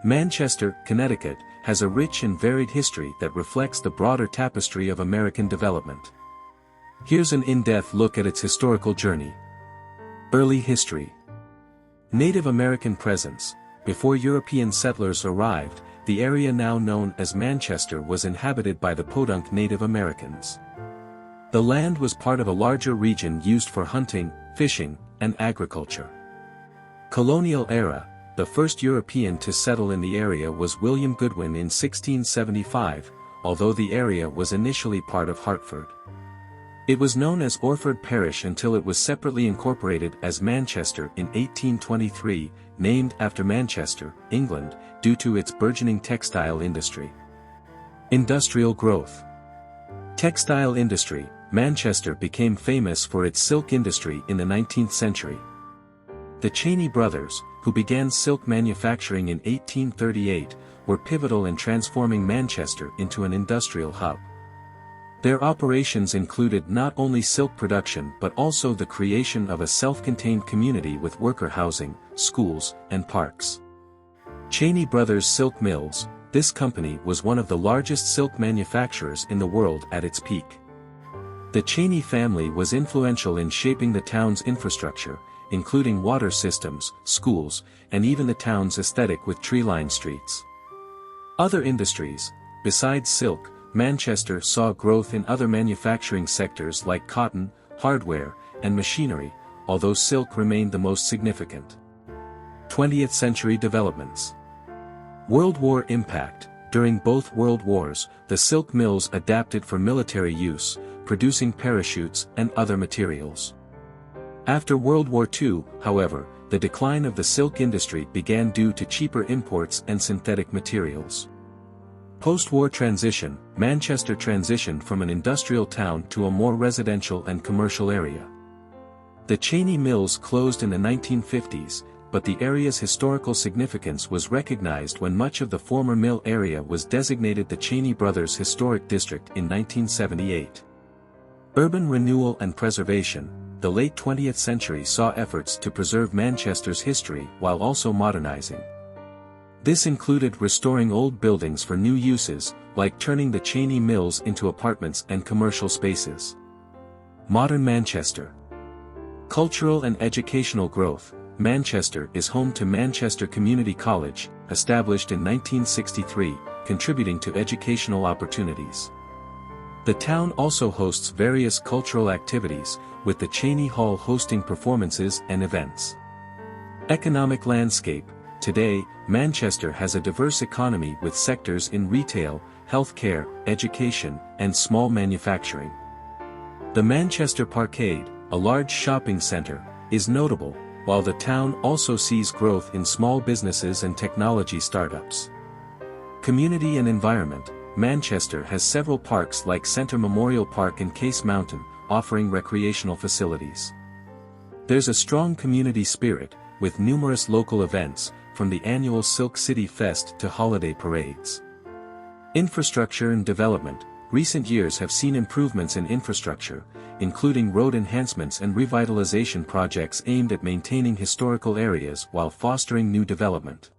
Manchester, Connecticut, has a rich and varied history that reflects the broader tapestry of American development. Here's an in-depth look at its historical journey. Early history. Native American presence. Before European settlers arrived, the area now known as Manchester was inhabited by the Podunk Native Americans. The land was part of a larger region used for hunting, fishing, and agriculture. Colonial era. The first European to settle in the area was William Goodwin in 1675, although the area was initially part of Hartford. It was known as Orford Parish until it was separately incorporated as Manchester in 1823, named after Manchester, England, due to its burgeoning textile industry. Industrial growth. Textile industry. Manchester became famous for its silk industry in the 19th century. The Cheney brothers, who began silk manufacturing in 1838, were pivotal in transforming Manchester into an industrial hub. Their operations included not only silk production but also the creation of a self-contained community with worker housing, schools, and parks. Cheney Brothers Silk Mills. This company was one of the largest silk manufacturers in the world at its peak. The Cheney family was influential in shaping the town's infrastructure, including water systems, schools, and even the town's aesthetic with tree-lined streets. Other industries. Besides silk, Manchester saw growth in other manufacturing sectors like cotton, hardware, and machinery, although silk remained the most significant. 20th century developments. World War impact. During both World Wars, the silk mills adapted for military use, producing parachutes and other materials. After World War II, however, the decline of the silk industry began due to cheaper imports and synthetic materials. Post-war transition. Manchester transitioned from an industrial town to a more residential and commercial area. The Cheney mills closed in the 1950s, but the area's historical significance was recognized when much of the former mill area was designated the Cheney Brothers Historic District in 1978. Urban renewal and preservation. The late 20th century saw efforts to preserve Manchester's history while also modernizing. This included restoring old buildings for new uses, like turning the Cheney Mills into apartments and commercial spaces. Modern Manchester. Cultural and educational growth. Manchester is home to Manchester Community College, established in 1963, contributing to educational opportunities. The town also hosts various cultural activities, with the Cheney Hall hosting performances and events. Economic landscape. Today, Manchester has a diverse economy with sectors in retail, healthcare, education, and small manufacturing. The Manchester Parkade, a large shopping center, is notable, while the town also sees growth in small businesses and technology startups. Community and environment. Manchester has several parks like Center Memorial Park and Case Mountain, offering recreational facilities. There's a strong community spirit, with numerous local events, from the annual Silk City Fest to holiday parades. Infrastructure and development. Recent years have seen improvements in infrastructure, including road enhancements and revitalization projects aimed at maintaining historical areas while fostering new development.